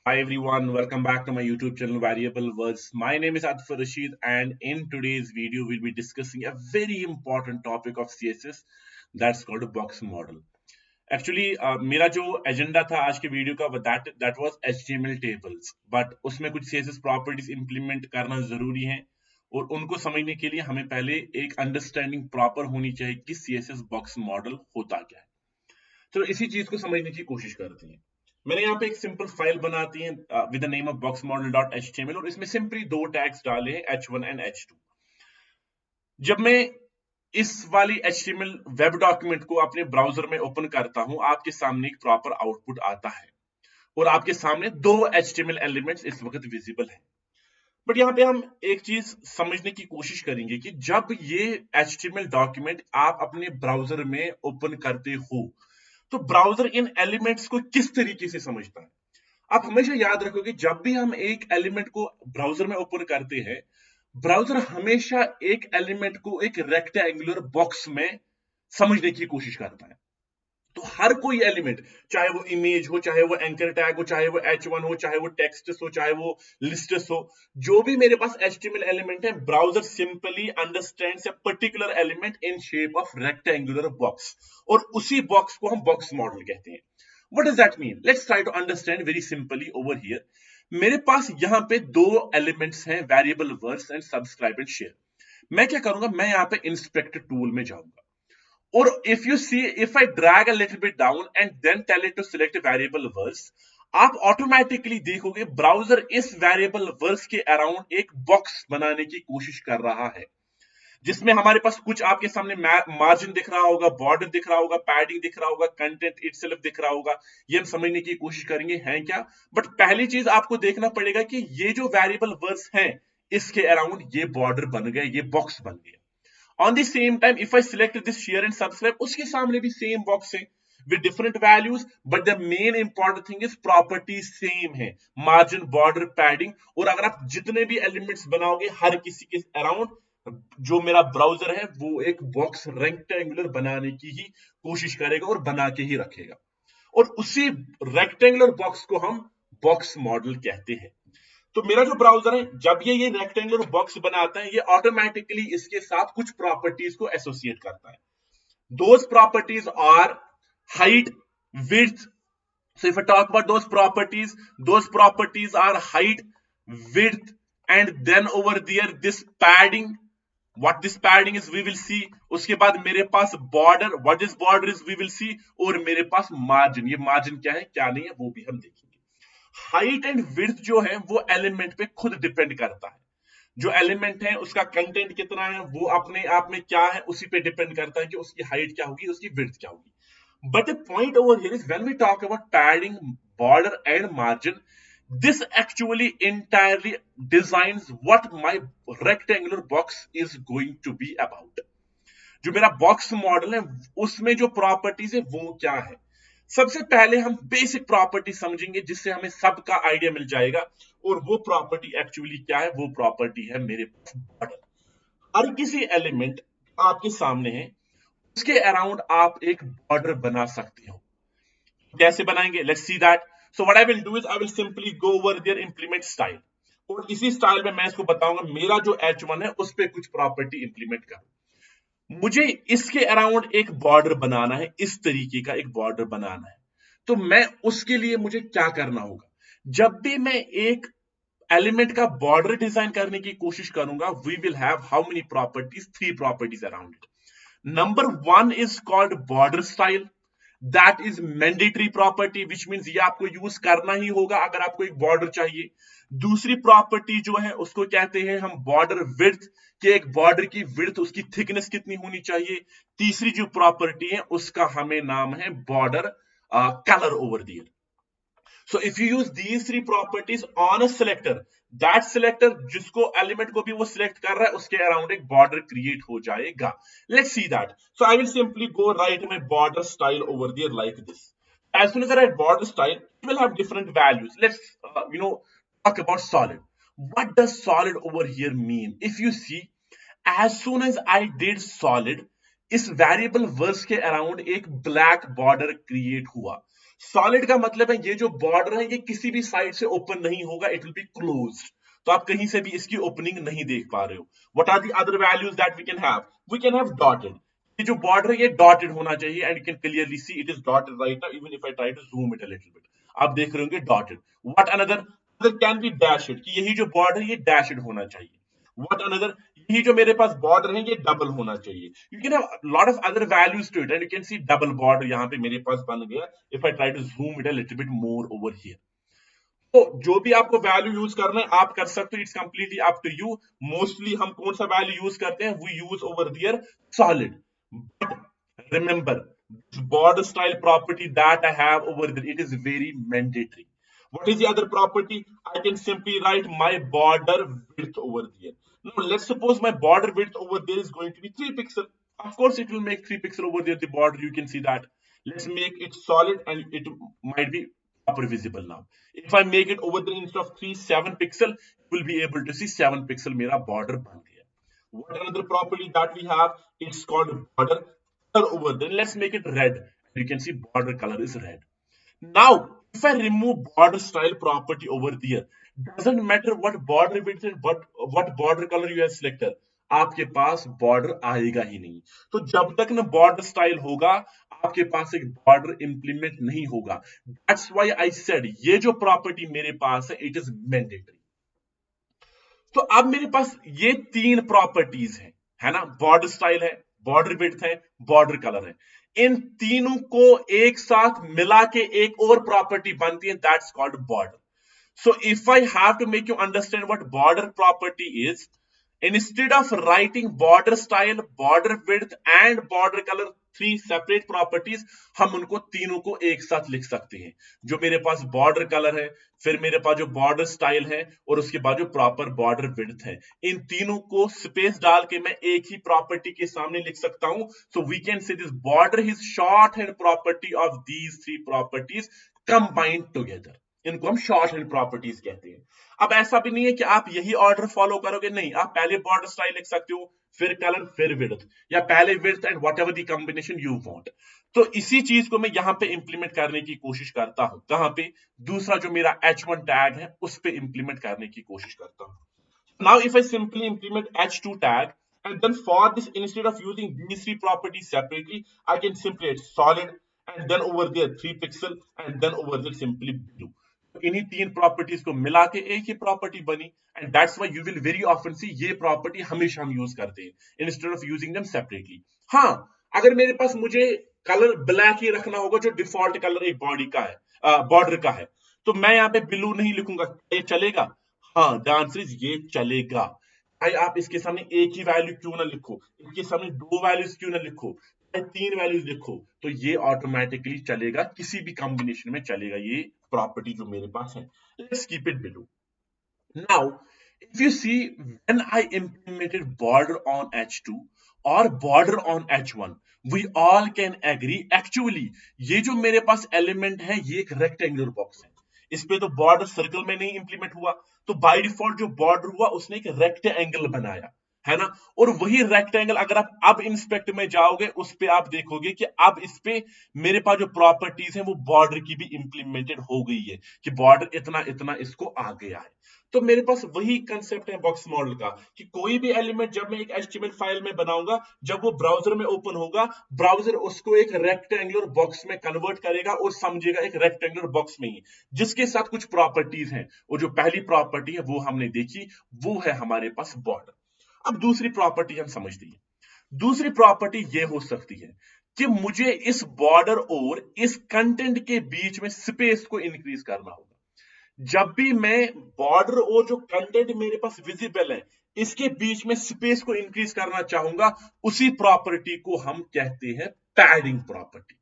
Hi everyone, welcome back to my YouTube channel Variable Words. My name is Atfar Rashid, and in today's video we'll be discussing a very important topic of CSS that's called a box model. Actually मेरा जो agenda था आज के video का that was HTML tables, but उसमें कुछ CSS properties implement करना जरूरी है और उनको समझने के लिए हमें पहले एक अंडरस्टैंडिंग प्रॉपर होनी चाहिए कि CSS बॉक्स मॉडल होता क्या है। तो इसी चीज को समझने की कोशिश करते हैं। मैंने यहाँ पे एक सिंपल फाइल बनाती है with the name of box model dot H T M L और इसमें सिंपली दो टैग्स डाले हैं H1 एंड H2। जब मैं इस वाली HTML वेब डॉक्यूमेंट को अपने ब्राउजर में ओपन करता हूं, आपके सामने एक प्रॉपर आउटपुट आता है और आपके सामने दो HTML एलिमेंट्स इस वक्त विजिबल है। बट यहाँ पे हम एक चीज समझने की कोशिश करेंगे कि जब ये HTML डॉक्यूमेंट आप अपने ब्राउजर में ओपन करते हो तो ब्राउजर इन एलिमेंट्स को किस तरीके से समझता है। आप हमेशा याद रखो कि जब भी हम एक एलिमेंट को ब्राउजर में ओपन करते हैं, ब्राउजर हमेशा एक एलिमेंट को एक रेक्टेंगुलर बॉक्स में समझने की कोशिश करता है। तो हर कोई एलिमेंट, चाहे वो इमेज हो, चाहे वो एंकर टैग हो, चाहे वो H1 हो, चाहे वो टेक्स्ट हो, चाहे वो लिस्ट्स हो, जो भी मेरे पास HTML एलिमेंट है, browser simply understands a particular element in shape of rectangular box और उसी बॉक्स को हम बॉक्स मॉडल कहते हैं। What does that mean? Let's try to understand very simply over here. मेरे पास यहाँ पे दो एलिमेंट्स हैं, variable words and subscribe and share. मैं क्या करूंगा, मैं यहाँ पे इंस्पेक्ट टूल में जाऊंगा और if you see, if I drag a little bit down and then tell it to select variable verse, आप ऑटोमेटिकली देखोगे ब्राउजर इस वेरिएबल वर्स के अराउंड एक बॉक्स बनाने की कोशिश कर रहा है, जिसमें हमारे पास कुछ आपके सामने मार्जिन दिख रहा होगा, बॉर्डर दिख रहा होगा, पैडिंग दिख रहा होगा, कंटेंट इटसेल्फ दिख रहा होगा। ये हम समझने की कोशिश करेंगे हैं क्या। बट पहली चीज आपको देखना पड़ेगा कि ये जो वेरिएबल वर्स हैं, इसके अराउंड ये बॉर्डर बन गए, ये बॉक्स बन गया। On the same time, if I select this share and subscribe, उसके सामने भी सेम बॉक्स है with different values, but the main important thing is properties same है, margin, border, padding। और अगर आप जितने भी एलिमेंट्स बनाओगे हर किसी के अराउंड जो मेरा ब्राउजर है वो एक बॉक्स रेक्टेंगुलर बनाने की ही कोशिश करेगा और बना के ही रखेगा और उसी रेक्टेंगुलर बॉक्स को हम बॉक्स मॉडल कहते हैं। तो मेरा जो ब्राउजर है, जब ये रेक्टेंगुलर बॉक्स बनाता है, ये ऑटोमेटिकली इसके साथ कुछ प्रॉपर्टीज को एसोसिएट करता है। Those properties are height, width. So if I talk about those properties are height, width, and then over there this padding, what this padding is we will see। उसके बाद मेरे पास border, what this border is we will see। और मेरे पास margin, ये margin क्या है क्या नहीं है वो भी हम देखेंगे। हाइट एंड विड्थ जो है वो एलिमेंट पे खुद डिपेंड करता है। जो एलिमेंट है उसका कंटेंट कितना है वो अपने आप में क्या है उसी पे डिपेंड करता है कि उसकी हाइट क्या होगी, उसकी विड्थ क्या होगी। But the point over here is when we talk about padding, border and margin, this actually entirely designs what my rectangular box is going to be about। जो मेरा बॉक्स मॉडल है उसमें जो प्रॉपर्टीज है वो क्या है। सबसे पहले हम बेसिक प्रॉपर्टी समझेंगे जिससे हमें सबका आइडिया मिल जाएगा और वो प्रॉपर्टी एक्चुअली क्या है। वो प्रॉपर्टी है मेरे पास बॉर्डर। हर किसी एलिमेंट आपके सामने है, उसके अराउंड आप एक बॉर्डर बना सकते हो। कैसे बनाएंगे, let's see that. So what I will do is I will simply go over there implement style और इसी स्टाइल में मैं इसको बताऊंगा मेरा जो H1 है उस पर कुछ प्रॉपर्टी इंप्लीमेंट करूं। मुझे इसके अराउंड एक बॉर्डर बनाना है, इस तरीके का एक बॉर्डर बनाना है। तो मैं उसके लिए मुझे क्या करना होगा, जब भी मैं एक एलिमेंट का बॉर्डर डिजाइन करने की कोशिश करूंगा, we will have how many properties, three properties around it. Number one is called border style. That is mandatory property which means ये आपको यूज करना ही होगा अगर आपको एक बॉर्डर चाहिए। दूसरी प्रॉपर्टी जो है उसको कहते हैं हम बॉर्डर विड्थ, कि एक बॉर्डर की विड्थ, उसकी थिकनेस कितनी होनी चाहिए। तीसरी जो प्रॉपर्टी है उसका हमें नाम है border colour over their. So if you use these three properties on a selector, that selector जिसको एलिमेंट को भी वो सिलेक्ट कर रहा है उसके अराउंड एक बॉर्डर क्रिएट हो जाएगा। Let's see that. So I will simply go write my border style over there like this। As soon as I write border style, it will have different values। Let's talk about solid। What does solid over here mean? If you see, as soon as I did solid, इस variable verse के around एक black border create हुआ। Solid का मतलब है ये जो border है ये किसी भी साइड से ओपन नहीं होगा, इट विल बी क्लोज्ड। तो आप कहीं से भी इसकी ओपनिंग नहीं देख पा रहे हो। What are the other values that we can have dotted. ये जो बॉर्डर है ये डॉटेड होना चाहिए and you can clearly see it is dotted right now even if I try to zoom it a little bit. आप देख रहे होंगे dotted. What another can be dashed, कि यही जो बॉर्डर ये डैशड होना चाहिए। व्हाट अनदर, यही जो मेरे पास बॉर्डर है ये डबल होना चाहिए। You can have lot of other values to it and you can see double border यहाँ पे मेरे पास बन गया if I try to zoom it a little bit more over here. तो जो भी आपको वैल्यू यूज करना है आप कर सकते हो, it's completely up to you. Mostly हम कौन सा वैल्यू यूज करते हैं, we use over there solid. But remember border style property that I have over there, it is very mandatory. What is the other property? I can simply write my border width over there. Now let's suppose my border width over there is going to be 3 pixel. Of course it will make 3 pixel over there, the border, you can see that. Let's make it solid and it might be proper visible now. If I make it over there instead of 3 7 pixel, you will be able to see 7 pixel mera border ban gaya. What another property that we have? It's called border color over there. Let's make it red. You can see border color is red. Now, if I remove border style property over there, doesn't matter what border width and what border color you have selected, आपके पास border आएगा ही नहीं। तो जब तक ना border style होगा आपके पास एक बॉर्डर इंप्लीमेंट नहीं होगा। दैट्स व्हाई आई सेड ये जो प्रॉपर्टी मेरे पास है इट इज मैंडेटरी। तो अब मेरे पास ये 3 प्रॉपर्टीज है ना, बॉर्डर स्टाइल है, बॉर्डर विड्थ है, बॉर्डर कलर है। इन तीनों को एक साथ मिला के एक और प्रॉपर्टी बनती है, that's called border. So if I have to make you understand what border property is, instead of writing border style, border width and border color, 3 separate properties, हम उनको तीनों को एक साथ लिख सकते हैं। जो मेरे पास border color है, फिर मेरे पास जो border style है और उसके बाद जो proper border width है, इन तीनों को स्पेस डाल के मैं एक ही प्रॉपर्टी के सामने लिख सकता हूं। So we can say this border is shorthand property of these 3 properties combined together. इनको हम शॉर्ट हैंड प्रॉपर्टीज कहते हैं। अब ऐसा भी नहीं है कि आप यही ऑर्डर फॉलो करोगे, नहीं, आप पहले बॉर्डर स्टाइल लिख सकते हो, फिर कलर, फिर विड्थ, या पहले width and whatever the combination you want. तो इसी चीज को मैं यहां पे इंप्लीमेंट करने की कोशिश करता हूं। कहां पे? दूसरा जो मेरा H1 टैग है उस पे इंप्लीमेंट करने की कोशिश करता हूं। Now if I simply implement H2 tag and then for this, instead of using these 3 properties separately, I can simply add solid and then over there 3 pixel and then over there simply blue. इन्हीं 3 properties को मिला के एक ही property बनी and that's why you will very often see ये property हमेशा हम यूज करते हैं instead of using them separately. हाँ, अगर मेरे पास मुझे कलर ब्लैक ही रखना होगा जो डिफॉल्ट कलर एक बॉडी का है, बॉर्डर का है, तो मैं यहाँ पे ब्लू नहीं लिखूंगा, ये चलेगा? हाँ, द आंसर इज ये चलेगा। भाई आप इसके सामने एक ही वैल्यू क्यों ना लिखो, इसके सामने 2 वैल्यूज क्यों ना लिखो, 3 वैल्यूज लिखो, तो ये ऑटोमेटिकली चलेगा, किसी भी कॉम्बिनेशन में चलेगा ये प्रॉपर्टी जो मेरे पास है। Let's keep it below. Now if you see when I implemented border on H2 और border on H1, we all can agree actually ये जो मेरे पास एलिमेंट है ये एक रेक्टेंगुलर बॉक्स है। इस पे तो बॉर्डर सर्कल में नहीं इंप्लीमेंट हुआ, तो बाय डिफॉल्ट जो बॉर्डर हुआ उसने एक रेक्टेंगल बनाया, है ना। और वही रेक्टेंगल अगर आप अब इंस्पेक्ट में जाओगे उस पे आप देखोगे कि अब इस पे मेरे पास जो प्रॉपर्टीज है वो बॉर्डर की भी इंप्लीमेंटेड हो गई है कि बॉर्डर इतना इतना इसको आ गया है। तो मेरे पास वही कंसेप्ट है बॉक्स मॉडल का कि कोई भी एलिमेंट जब मैं एक HTML फाइल में बनाऊंगा, जब वो ब्राउजर में ओपन होगा, ब्राउजर उसको एक रेक्टेंगुलर बॉक्स में कन्वर्ट करेगा और समझेगा एक रेक्टेंगुलर बॉक्स में ही, जिसके साथ कुछ प्रॉपर्टीज हैं। और जो पहली प्रॉपर्टी है वो हमने देखी, वो है हमारे पास बॉर्डर। अब दूसरी प्रॉपर्टी हम समझते हैं। दूसरी प्रॉपर्टी ये हो सकती है कि मुझे इस बॉर्डर और इस कंटेंट के बीच में स्पेस को इंक्रीज करना होगा। जब भी मैं बॉर्डर और जो कंटेंट मेरे पास विजिबल है इसके बीच में स्पेस को इंक्रीज करना चाहूंगा, उसी प्रॉपर्टी को हम कहते हैं padding property.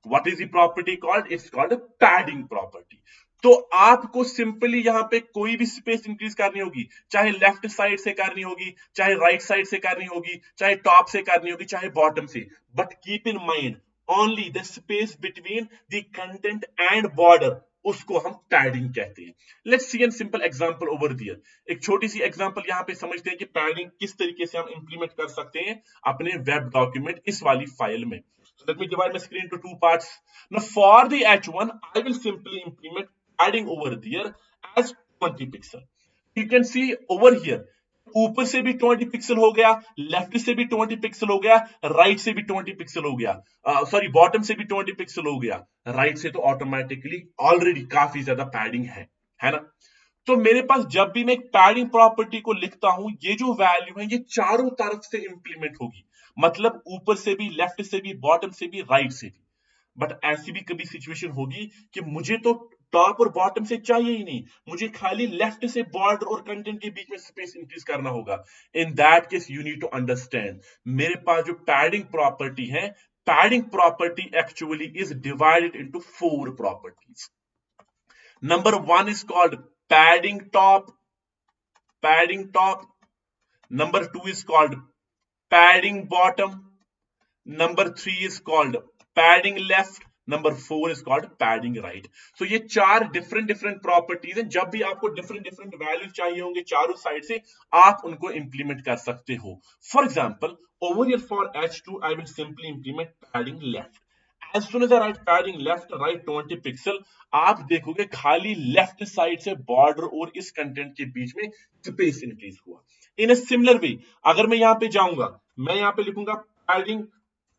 What is the property called? It's called padding property. तो आपको सिंपली यहां पे कोई भी स्पेस इंक्रीज करनी होगी, चाहे लेफ्ट साइड से करनी होगी, चाहे राइट साइड से करनी होगी, चाहे टॉप से करनी होगी, चाहे बॉटम से, but keep in mind only the space between the content and border उसको हम पैडिंग कहते हैं। Let's see an simple example over there. एक छोटी सी एग्जांपल यहाँ पे समझते हैं कि पैडिंग किस तरीके से हम इंप्लीमेंट कर सकते हैं अपने वेब डॉक्यूमेंट इस वाली फाइल में। So let me divide my screen into two parts. Now for the H1, I will simply implement padding over there as 20 pixel. You can see over here, ऊपर से भी 20 पिक्सल हो गया, left से भी 20 पिक्सल हो गया, राइट से भी 20 पिक्सल हो गया, सॉरी बॉटम से भी 20 पिक्सल हो गया, राइट से तो ऑटोमेटिकली ऑलरेडी काफी ज्यादा पैडिंग है ना। तो मेरे पास जब भी मैं एक पैडिंग प्रॉपर्टी को लिखता हूं, ये जो वैल्यू है ये चारों तरफ से इंप्लीमेंट होगी, मतलब ऊपर से भी, लेफ्ट से भी, बॉटम से भी, राइट से भी। बट ऐसी भी कभी सिचुएशन होगी कि मुझे तो टॉप और बॉटम से चाहिए ही नहीं, मुझे खाली लेफ्ट से बॉर्डर और कंटेंट के बीच में स्पेस इंक्रीज करना होगा। In that case you need to understand, मेरे पास जो पैडिंग प्रॉपर्टी है, padding property actually is divided into 4 प्रॉपर्टीज। Number one is called padding top, padding top. Number two is called padding bottom. Number three is called padding left. Number 4 is called padding right. So ये 4 different properties हैं। जब भी आपको different value चाहिए होंगे चारों side से, आप उनको इंप्लीमेंट कर सकते हो। For example over here for H2 I will simply implement padding left. As soon as I write padding left, right 20 pixel, आप देखोगे खाली लेफ्ट साइड से बॉर्डर और इस कंटेंट के बीच में स्पेस इंक्रीज हुआ। इन अ सिमिलर वे अगर मैं यहां पे जाऊंगा, मैं यहां पे लिखूंगा पैडिंग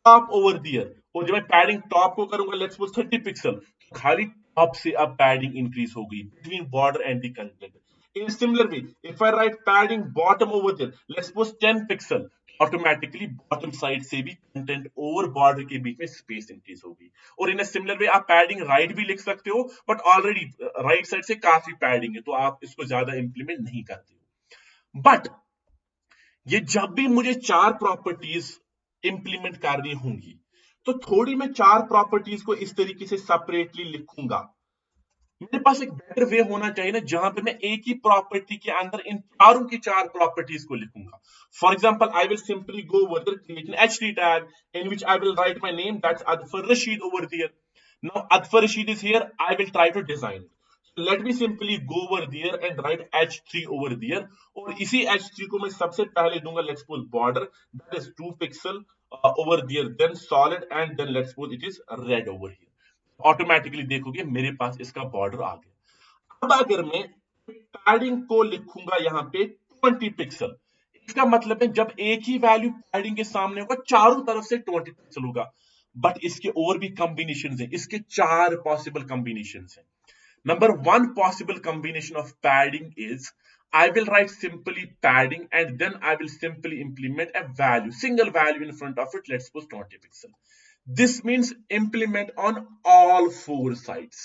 टॉप ओवर दियर, और जब मैं पैडिंग टॉप को करूंगा लेट्स सपोज 30 पिक्सल, खाली टॉप से अब पैडिंग इंक्रीज हो गई between border and the content. In similar way, if I write padding bottom over there, let's suppose 10 pixel, automatically bottom side से भी कंटेंट ओवर बॉर्डर के बीच में स्पेस इंक्रीज होगी। और इन सिमिलर वे आप पैडिंग राइट भी लिख सकते हो, बट ऑलरेडी राइट साइड से काफी पैडिंग है तो आप इसको ज्यादा इंप्लीमेंट नहीं करते हो। बट ये जब भी मुझे 4 प्रॉपर्टीज इंप्लीमेंट करनी होंगी, तो थोड़ी मैं 4 प्रॉपर्टीज को इस तरीके से सेपरेटली लिखूंगा। मेरे पास एक बेटर वे होना चाहिए ना, जहां पे मैं एक ही प्रॉपर्टी के अंदर इन चारों की 4 प्रॉपर्टीज को लिखूंगा। For example I will simply go over the create an HT tag in which I will write my name, that's Adfar Rashid over there. Now Adfar Rashid is here, I will try to design it. So let me simply go over there and write H3 over there, और इसी H3 को मैं सबसे पहले दूंगा let's suppose border, that is 2 pixel over there, then solid, and then let's suppose it is red over here। Automatically देखोगे मेरे पास इसका बॉर्डर आ गया। अब अगर मैं पैडिंग को लिखूंगा यहां पे 20 पिक्सल, इसका मतलब है जब एक ही वैल्यू पैडिंग के सामने होगा चारों तरफ से 20 पिक्सल होगा। बट इसके और भी कॉम्बिनेशंस हैं, इसके 4 पॉसिबल कॉम्बिनेशंस हैं। Number 1 possible combination of padding is I will write simply padding and then I will simply implement a value, single value in front of it, let's suppose 20 pixel. This means implement on all 4 sides.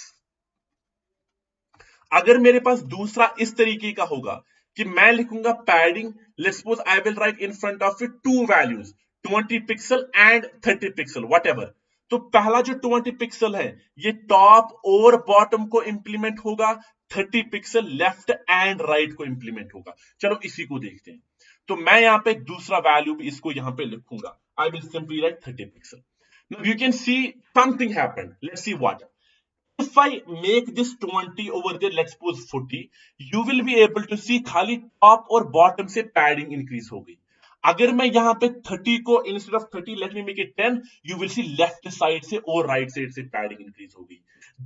अगर मेरे पास दूसरा इस तरीके का होगा कि मैं लिखूंगा padding, let's suppose I will right in front of it 2 values 20 pixel and 30 pixel whatever. तो पहला जो 20 पिक्सल है ये टॉप और बॉटम को इंप्लीमेंट होगा, 30 पिक्सल लेफ्ट एंड राइट को इंप्लीमेंट होगा। चलो इसी को देखते हैं। तो मैं यहां पे दूसरा वैल्यू भी इसको यहां पे लिखूंगा, आई will simply write 30 pixel. Now you can see something happened. Let's see what. If I make this 20 over there, let's suppose 40, you will be able to see खाली top और bottom से padding increase हो गई। अगर मैं यहां पे 30 को instead of 30 let me make it 10, you will see left side से और right side से padding increase हो गई।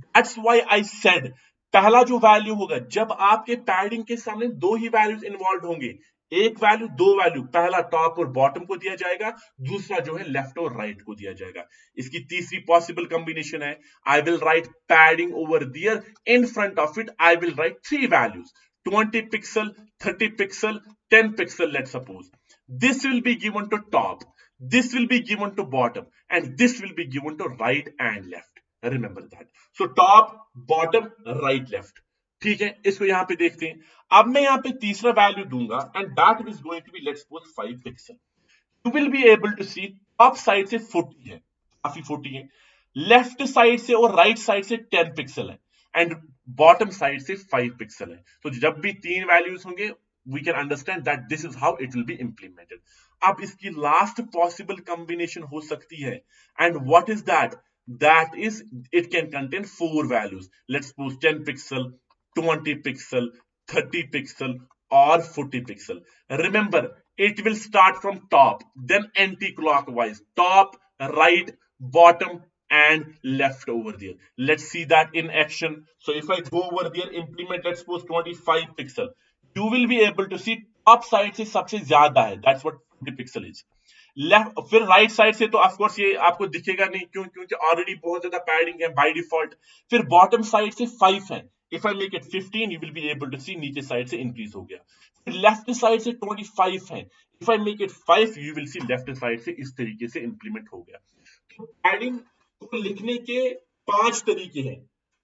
That's why I said पहला जो वैल्यू होगा, जब आपके पैडिंग के सामने 2 ही वैल्यूज इन्वॉल्व होंगे, एक वैल्यू 2 वैल्यू, पहला टॉप और बॉटम को दिया जाएगा, दूसरा जो है लेफ्ट और राइट को दिया जाएगा। इसकी तीसरी पॉसिबल कॉम्बिनेशन है I will write padding over there, in front of it I will write 3 values 20 pixel, 30 pixel, 10 pixel, let's suppose. This will be given to top, this will be given to bottom and this will be given to right and left. Remember that. So top, bottom, right, left. ठीक है, इसको यहां पे देखते हैं। अब मैं यहां पे तीसरा वैल्यू दूंगा and that is going to be let's suppose 5 pixel. You will be able to see top side से 40 है, काफी 40 है, लेफ्ट साइड से और राइट साइड से 10 पिक्सल है एंड बॉटम साइड से 5 पिक्सल है। तो जब भी 3 वैल्यूज होंगे we can understand that this is how it will be implemented. अब इसकी लास्ट पॉसिबल कॉम्बिनेशन हो सकती है and what is that, That is, it can contain four values. Let's suppose 10 pixel, 20 pixel, 30 pixel, or 40 pixel. Remember, it will start from top, then anti-clockwise, top, right, bottom, and left over there. Let's see that in action. So if I go over there, implement, let's suppose 25 pixel, you will be able to see top side से सबसे ज्यादा है. That's what 40 pixel is. Left फिर right side से तो of course ये आपको दिखेगा नहीं, क्यों? क्योंकि ऑलरेडी बहुत ज्यादा पैडिंग है बाय डिफॉल्ट. फिर बॉटम साइड से 5 है. If I make it 15 you will be able to see नीचे साइड से इंक्रीज हो गया. फिर लेफ्ट साइड से 25 है. If I make it 5 you will see left side से इस तरीके से इंप्लीमेंट हो गया. तो पैडिंग को लिखने के 5 तरीके हैं.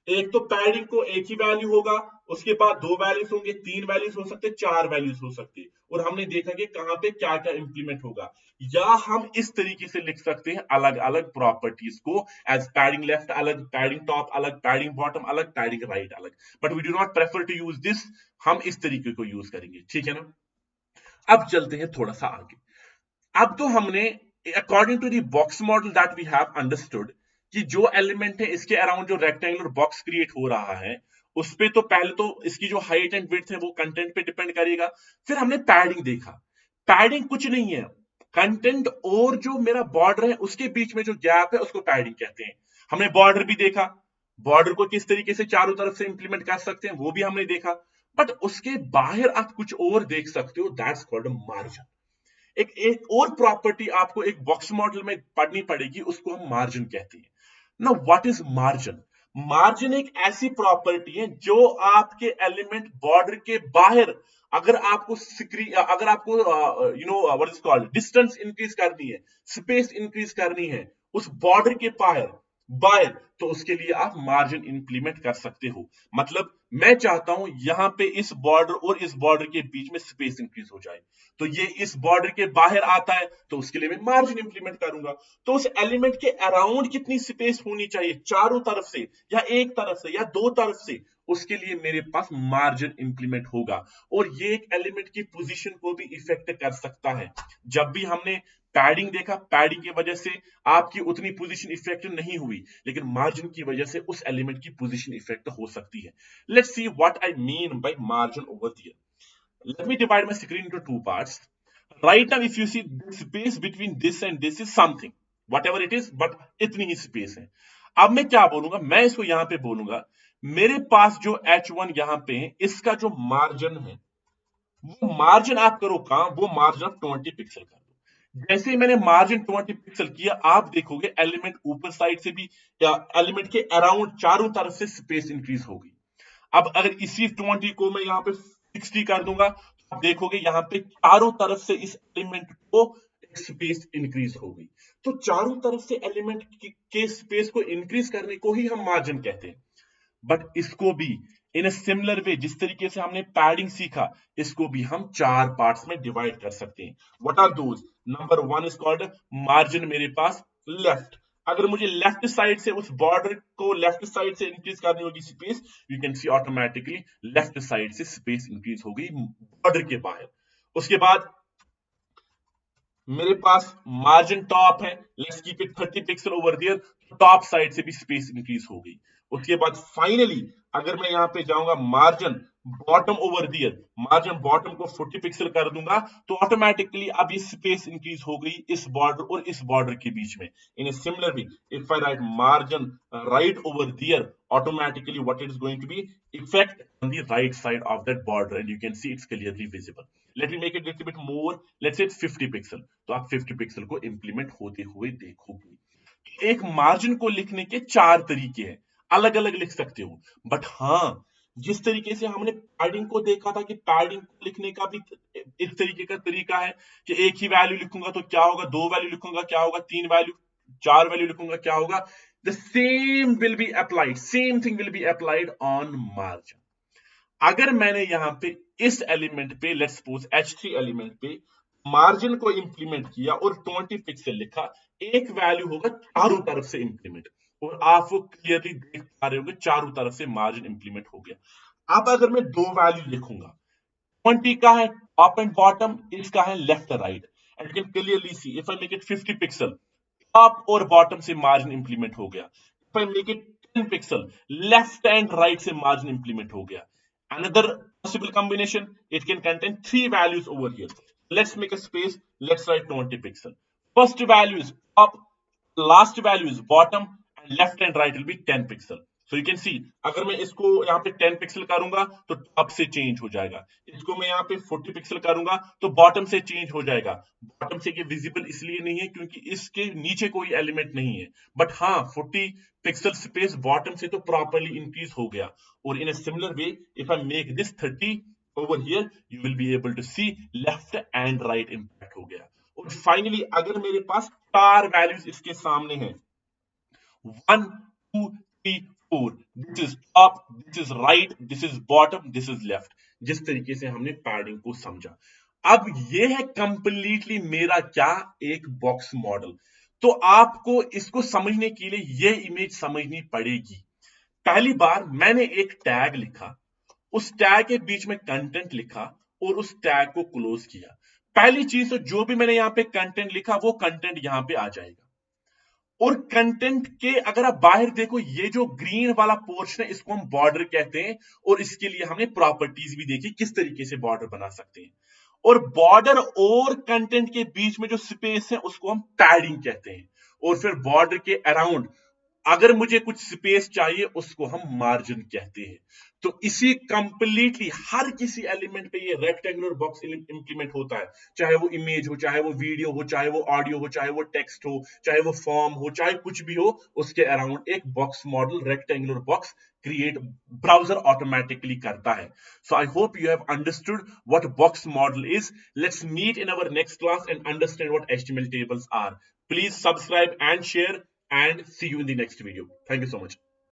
एक तो पैडिंग को एक ही वैल्यू होगा, उसके बाद 2 वैल्यूज होंगे, 3 वैल्यूज हो सकते, 4 वैल्यूज हो सकती, और हमने देखा कि कहां पे क्या क्या इंप्लीमेंट होगा. या हम इस तरीके से लिख सकते हैं अलग अलग प्रॉपर्टीज को, एज पैडिंग लेफ्ट अलग, पैडिंग टॉप अलग, पैडिंग बॉटम अलग, पैडिंग राइट अलग. But we do not prefer to use this. हम इस तरीके को यूज करेंगे, ठीक है ना. अब चलते हैं थोड़ा सा आगे. अब तो हमने according to the box model that we have understood कि जो एलिमेंट है इसके अराउंड जो रेक्टेंगुलर बॉक्स क्रिएट हो रहा है, उस पे तो पहले तो इसकी जो हाइट एंड विड्थ है वो कंटेंट पे डिपेंड करेगा. फिर हमने पैडिंग देखा. पैडिंग कुछ नहीं है, कंटेंट और जो मेरा बॉर्डर है उसके बीच में जो गैप है उसको पैडिंग कहते हैं. हमने बॉर्डर भी देखा, बॉर्डर को किस तरीके से चारों तरफ से इंप्लीमेंट कर सकते हैं वो भी हमने देखा. बट उसके बाहर आप कुछ और देख सकते हो, दैट्स कॉल्ड मार्जिन. एक और प्रॉपर्टी आपको एक बॉक्स मॉडल में पढ़नी पड़ेगी, उसको हम मार्जिन कहते हैं. ना व्हाट इज मार्जिन? मार्जिन एक ऐसी प्रॉपर्टी है जो आपके एलिमेंट बॉर्डर के बाहर, अगर आपको what is called distance increase करनी है, स्पेस इंक्रीज करनी है उस बॉर्डर के बाहर, तो उसके लिए आप मार्जिन इंप्लीमेंट कर सकते हो. मतलब मैं चाहता हूं यहां पे इस बॉर्डर और इस बॉर्डर के बीच में स्पेस इंक्रीज हो जाए, तो ये इस बॉर्डर के बाहर आता है, तो उसके लिए मैं मार्जिन इंप्लीमेंट करूंगा. तो उस एलिमेंट के अराउंड कितनी स्पेस होनी चाहिए, चारों तरफ से या एक तरफ से या दो तरफ से, उसके लिए मेरे पास मार्जिन इंप्लीमेंट होगा. और ये एक एलिमेंट की पोजीशन को भी इफेक्ट कर सकता है. जब भी हमने पैडिंग देखा, पैडिंग की वजह से आपकी उतनी पोजीशन इफेक्ट नहीं हुई, लेकिन मार्जिन की वजह से उस एलिमेंट की पोजीशन इफेक्ट हो सकती है. Let's see what I mean by margin over here. Let me divide my screen into two parts. Right now, if you see the space between this and this is something, whatever it is, but इतनी ही space है. अब मैं क्या बोलूंगा, मैं इसको यहां पे बोलूंगा, मेरे पास जो H1 यहां पे है, इसका जो मार्जिन है, वो मार्जिन आप करो कहां, वो मार्जिन आप 20 पिक्सल कर दो. जैसे ही मैंने मार्जिन 20 पिक्सल किया, आप देखोगे एलिमेंट ऊपर साइड से भी या एलिमेंट के अराउंड चारों तरफ से स्पेस इंक्रीज होगी. अब अगर इसी 20 को मैं यहाँ पे 60 कर दूंगा, तो आप देखोगे यहाँ पे चारों तरफ से इस एलिमेंट को स्पेस इंक्रीज हो गई. तो चारों तरफ से एलिमेंट के स्पेस को इंक्रीज करने को ही हम मार्जिन कहते हैं. बट इसको भी इन अ सिमिलर वे, जिस तरीके से हमने पैडिंग सीखा, इसको भी हम 4 पार्ट्स में डिवाइड कर सकते हैं. What are those? Number 1 is called margin, मेरे पास लेफ्ट. अगर मुझे लेफ्ट साइड से उस बॉर्डर को लेफ्ट साइड से इंक्रीज करनी होगी space, you can see automatically left side से स्पेस इंक्रीज हो गई बॉर्डर के बाहर. उसके बाद मेरे पास मार्जिन टॉप है, let's keep it 30 pixel over there, top side से भी स्पेस इंक्रीज हो गई. उसके बाद फाइनली अगर मैं यहां पे जाऊंगा मार्जिन बॉटम ओवर दियर, मार्जिन बॉटम को 40 पिक्सल कर दूंगा, तो ऑटोमेटिकली अब ये स्पेस इंक्रीज हो गई इस बॉर्डर और इस बॉर्डर के बीच में. In a similar way, if I write margin right over there, automatically what it is going to be effect on the right side of that border, and you can see it's clearly visible. Let me make it a little bit more, let's say it's 50 pixel, तो आप 50 pixel को implement होते हुए देखोगे. एक margin को लिखने के 4 तरीके हैं, अलग अलग लिख सकते हो. बट हाँ, जिस तरीके से हमने पैडिंग को देखा था कि पैडिंग को लिखने का भी इस तरीके का तरीका है कि एक ही वैल्यू लिखूंगा तो क्या होगा, 2 वैल्यू लिखूंगा क्या होगा, 3 वैल्यू, 4 वैल्यू लिखूंगा क्या होगा. The same will be applied, same thing will be applied on margin. अगर मैंने यहां पे इस एलिमेंट पे, लेट्स सपोज H3 एलिमेंट पे मार्जिन को इंप्लीमेंट किया और 20 पिक्सल लिखा, एक वैल्यू होगा चारों तरफ से इंप्लीमेंट, और आप वो क्लियरली देख पा रहे होंगे चारों तरफ से मार्जिन इंप्लीमेंट हो गया. अब अगर मैं 2 वैल्यू लिखूंगा, 20 का है टॉप एंड बॉटम, इसका है left right, and you can clearly see if I make it 50 pixel, top और बॉटम से मार्जिन इंप्लीमेंट हो गया। If I make it 10 pixel, left and right से मार्जिन इंप्लीमेंट हो गया। Another possible combination, it can contain three values over here. Let's make a space, let's write 20 pixel. First value is top, last value is bottom, and left and right will be 10 pixel. So you can see, अगर मैं इसको यहाँ पे 10 pixel करूंगा तो top से change हो जाएगा, इसको मैं यहाँ पे 40 पिक्सल करूंगा तो बॉटम से चेंज हो जाएगा। बॉटम से ये विजिबल इसलिए नहीं है क्योंकि इसके नीचे कोई एलिमेंट नहीं है, बट हाँ 40 पिक्सल स्पेस बॉटम से तो प्रॉपरली इंक्रीज हो गया। और in a similar way, if I make this 30 over here, you will be able to see left and right impact हो गया। और फाइनली अगर मेरे पास चार वैल्यूज इसके सामने हैं, 1 2 3 4, this is top, this is right, this is bottom, this is left, जिस तरीके से हमने पैडिंग को समझा। अब ये है कंप्लीटली मेरा क्या, एक बॉक्स मॉडल। तो आपको इसको समझने के लिए ये इमेज समझनी पड़ेगी। पहली बार मैंने एक टैग लिखा, उस टैग के बीच में कंटेंट लिखा और उस टैग को क्लोज किया। पहली चीज तो जो भी मैंने यहां पे कंटेंट लिखा वो कंटेंट यहां पे आ जाएगा। और कंटेंट के अगर आप बाहर देखो, ये जो ग्रीन वाला पोर्शन है इसको हम बॉर्डर कहते हैं, और इसके लिए हमने प्रॉपर्टीज भी देखी किस तरीके से बॉर्डर बना सकते हैं। और बॉर्डर और कंटेंट के बीच में जो स्पेस है उसको हम पैडिंग कहते हैं। और फिर बॉर्डर के अराउंड अगर मुझे कुछ स्पेस चाहिए उसको हम मार्जिन कहते हैं। तो इसी कंप्लीटली हर किसी एलिमेंट पे ये रेक्टेंगुलर बॉक्स इंप्लीमेंट होता है, चाहे वो इमेज हो, चाहे वो वीडियो हो, चाहे वो ऑडियो हो, चाहे वो टेक्स्ट हो, चाहे वो फॉर्म हो, चाहे कुछ भी हो, उसके अराउंड एक box model rectangular box create browser automatically करता है। So I hope you have understood what box model is. Let's meet in our next class and understand what HTML tables are. Please subscribe and share and see you in the next video. Thank you so much.